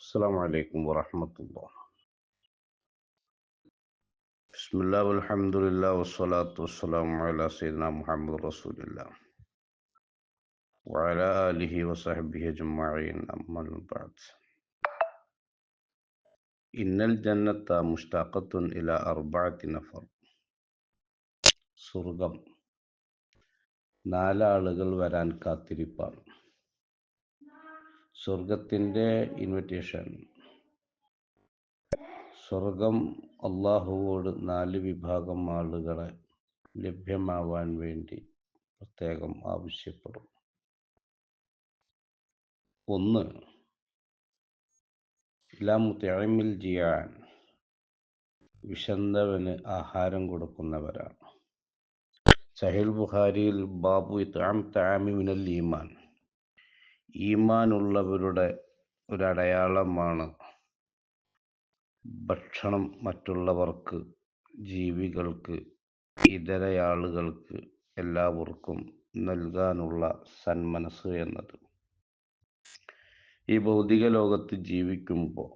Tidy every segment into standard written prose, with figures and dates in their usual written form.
السلام عليكم ورحمة الله. بسم الله والحمد لله والصلاة والسلام على سيدنا محمد رسول الله وعلى آله وصحبه أجمعين أما بعد. إن الجنة مشتاقة إلى أربعة نفر. സ്വർഗം നാലാളുകൾ വരാൻ കാത്തിരിപ്പാണ്. സ്വർഗത്തിൻ്റെ ഇൻവിറ്റേഷൻ. സ്വർഗം അള്ളാഹുവോട് 4 വിഭാഗം ആളുകളെ ലഭ്യമാവാൻ വേണ്ടി പ്രത്യേകം ആവശ്യപ്പെടും. 1. ഇലാ മുത്ഇമിൽ ജിയാൻ, വിശന്നവന് ആഹാരം കൊടുക്കുന്നവരാണ്. സഹീഹ് ബുഖാരിയിൽ ബാബു ഇത്ആം തആമി മിനൽ ഈമാൻ, ഈമാൻ ഉള്ളവരുടെ ഒരടയാളമാണ് ഭക്ഷണം മറ്റുള്ളവർക്ക്, ജീവികൾക്ക്, ഇതരയാളുകൾക്ക് എല്ലാവർക്കും നൽകാനുള്ള സന്മനസ് എന്നത്. ഈ ഭൗതിക ലോകത്ത് ജീവിക്കുമ്പോൾ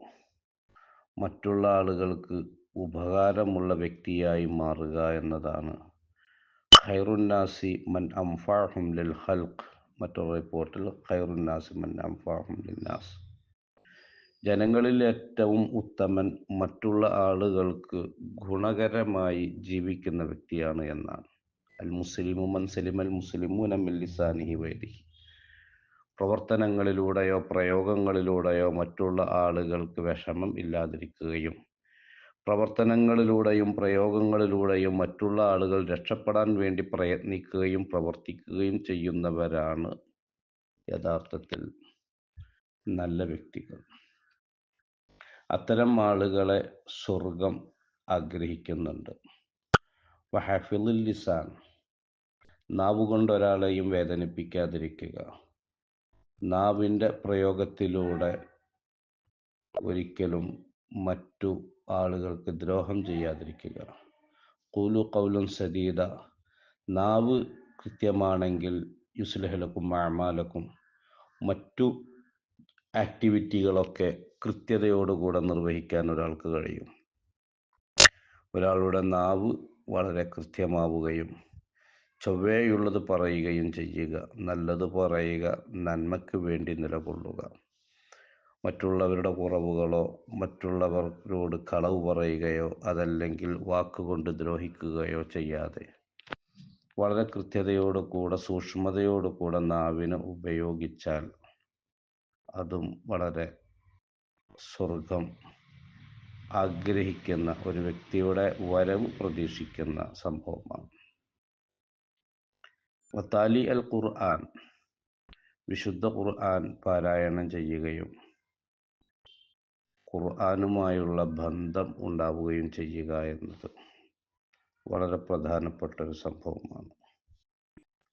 മറ്റുള്ള ആളുകൾക്ക് ഉപകാരമുള്ള വ്യക്തിയായി മാറുക എന്നതാണ് ഖൈറുന്നാസി മൻ അൻഫഅഹും ലിൽ ഖൽഖ്. മറ്റൊരു റിപ്പോർട്ടിൽ ഖൈറുന്നാസി മൻ അൻഫഅഹും ലിന്നാസ്, ജനങ്ങളിൽ ഏറ്റവും ഉത്തമൻ മറ്റുള്ള ആളുകൾക്ക് ഗുണകരമായി ജീവിക്കുന്ന വ്യക്തിയാണ് എന്നാണ്. അൽ മുസ്ലിമു മൻ സലിമൽ മുസ്ലിമൂന മിൻ ലിസാനിഹി വയദിഹി, പ്രവർത്തനങ്ങളിലൂടെയോ പ്രയോഗങ്ങളിലൂടെയോ മറ്റുള്ള ആളുകൾക്ക് വിഷമം ഇല്ലാതിരിക്കുകയും പ്രവർത്തനങ്ങളിലൂടെയും പ്രയോഗങ്ങളിലൂടെയും മറ്റുള്ള ആളുകൾ രക്ഷപ്പെടാൻ വേണ്ടി പ്രയത്നിക്കുകയും പ്രവർത്തിക്കുകയും ചെയ്യുന്നവരാണ് യഥാർത്ഥത്തിൽ നല്ല വ്യക്തികൾ. അത്തരം ആളുകളെ സ്വർഗം ആഗ്രഹിക്കുന്നുണ്ട്. വഹഫിളുൽ ലിസാൻ, നാവുകൊണ്ട് ഒരാളെയും വേദനിപ്പിക്കാതിരിക്കുക, നാവിൻ്റെ പ്രയോഗത്തിലൂടെ ഒരിക്കലും മറ്റു ആളുകൾക്ക് ദ്രോഹം ചെയ്യാതിരിക്കുക. ഖൂലു ഖൗലൻ സദീദ, നാവ് കൃത്യമാണെങ്കിൽ യുസ്ലിഹ് ലക്കും അഅമാലക്കും, മറ്റു ആക്ടിവിറ്റികളൊക്കെ കൃത്യതയോടുകൂടെ നിർവഹിക്കാൻ ഒരാൾക്ക് കഴിയും. ഒരാളുടെ നാവ് വളരെ കൃത്യമാവുകയും ചൊവ്വേയുള്ളത് പറയുകയും ചെയ്യുക, നല്ലത് പറയുക, നന്മയ്ക്ക് വേണ്ടി നിലകൊള്ളുക, മറ്റുള്ളവരുടെ കുറവുകളോ മറ്റുള്ളവരോട് കളവ് പറയുകയോ അതല്ലെങ്കിൽ വാക്കുകൊണ്ട് ദ്രോഹിക്കുകയോ ചെയ്യാതെ വളരെ കൃത്യതയോടുകൂടെ സൂക്ഷ്മതയോടുകൂടെ നാവിനെ ഉപയോഗിച്ചാൽ അതും വളരെ സ്വർഗം ആഗ്രഹിക്കുന്ന ഒരു വ്യക്തിയുടെ വരവ് പ്രതീക്ഷിക്കുന്ന സംഭവമാണ്. വതാലി അൽ ഖുർആൻ, വിശുദ്ധ ഖുർആൻ പാരായണം ചെയ്യുകയും ഖുർആനുമായുള്ള ബന്ധം ഉണ്ടാവുകയും ചെയ്യുക എന്നത് വളരെ പ്രധാനപ്പെട്ട ഒരു സംഭവമാണ്.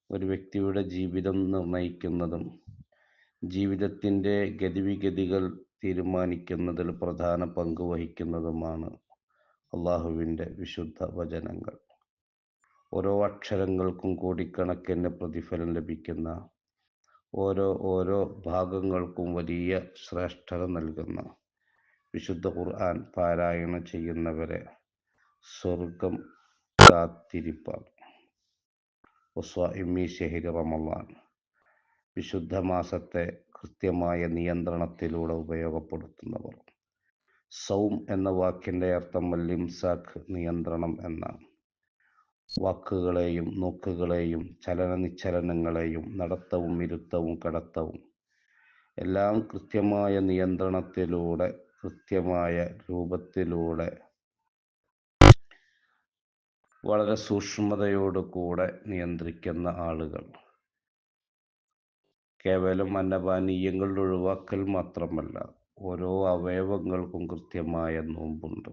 ഒരു വ്യക്തിയുടെ ജീവിതം നിർണയിക്കുന്നതും ജീവിതത്തിൻ്റെ ഗതിവിഗതികൾ തീരുമാനിക്കുന്നതിൽ പ്രധാന പങ്ക് വഹിക്കുന്നതുമാണ് അള്ളാഹുവിൻ്റെ വിശുദ്ധ വചനങ്ങൾ. ഓരോ അക്ഷരങ്ങൾക്കും കോടിക്കണക്കിന് പ്രതിഫലം ലഭിക്കുന്ന, ഓരോ ഭാഗങ്ങൾക്കും വലിയ ശ്രേഷ്ഠത നൽകുന്ന വിശുദ്ധ ഖുർആൻ പാരായണം ചെയ്യുന്നവരെ സ്വർഗം കാത്തിരിപ്പാണ്. വസ്വാഇമി ശഹരി റമളാൻ, വിശുദ്ധ മാസത്തെ കൃത്യമായ നിയന്ത്രണത്തിലൂടെ ഉപയോഗപ്പെടുത്തുന്നവർ. സൗം എന്ന വാക്കിൻ്റെ അർത്ഥം അൽ-ഇംസാഖ്, നിയന്ത്രണം എന്നാണ്. വാക്കുകളെയും നോക്കുകളെയും ചലനനിശ്ചലനങ്ങളെയും നടത്തവും ഇരുത്തവും കടത്തവും എല്ലാം കൃത്യമായ നിയന്ത്രണത്തിലൂടെ കൃത്യമായ രൂപത്തിലൂടെ വളരെ സൂക്ഷ്മതയോടുകൂടെ നിയന്ത്രിക്കുന്ന ആളുകൾ കേവലം അന്നപാനീയങ്ങൾ ഒഴിവാക്കൽ മാത്രമല്ല, ഓരോ അവയവങ്ങൾക്കും കൃത്യമായ നോമ്പുണ്ട്.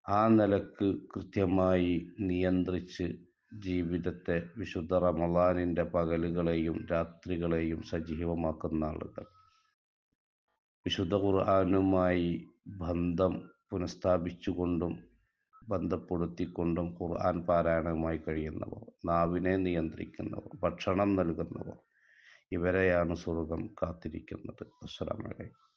ആ നിലക്ക് കൃത്യമായി നിയന്ത്രിച്ച് ജീവിതത്തെ വിശുദ്ധ റമളാനിൻ്റെ പകലുകളെയും രാത്രികളെയും സജീവമാക്കുന്ന ആളുകൾ, വിശുദ്ധ ഖുർആനുമായി ബന്ധം പുനഃസ്ഥാപിച്ചുകൊണ്ടും ബന്ധപ്പെടുത്തിക്കൊണ്ടും ഖുർആൻ പാരായണവുമായി കഴിയുന്നവർ, നാവിനെ നിയന്ത്രിക്കുന്നവർ, ഭക്ഷണം നൽകുന്നവർ, ഇവരെയാണ് സ്വർഗം കാത്തിരിക്കുന്നത്. അസ്സലാമു അലൈക്കും.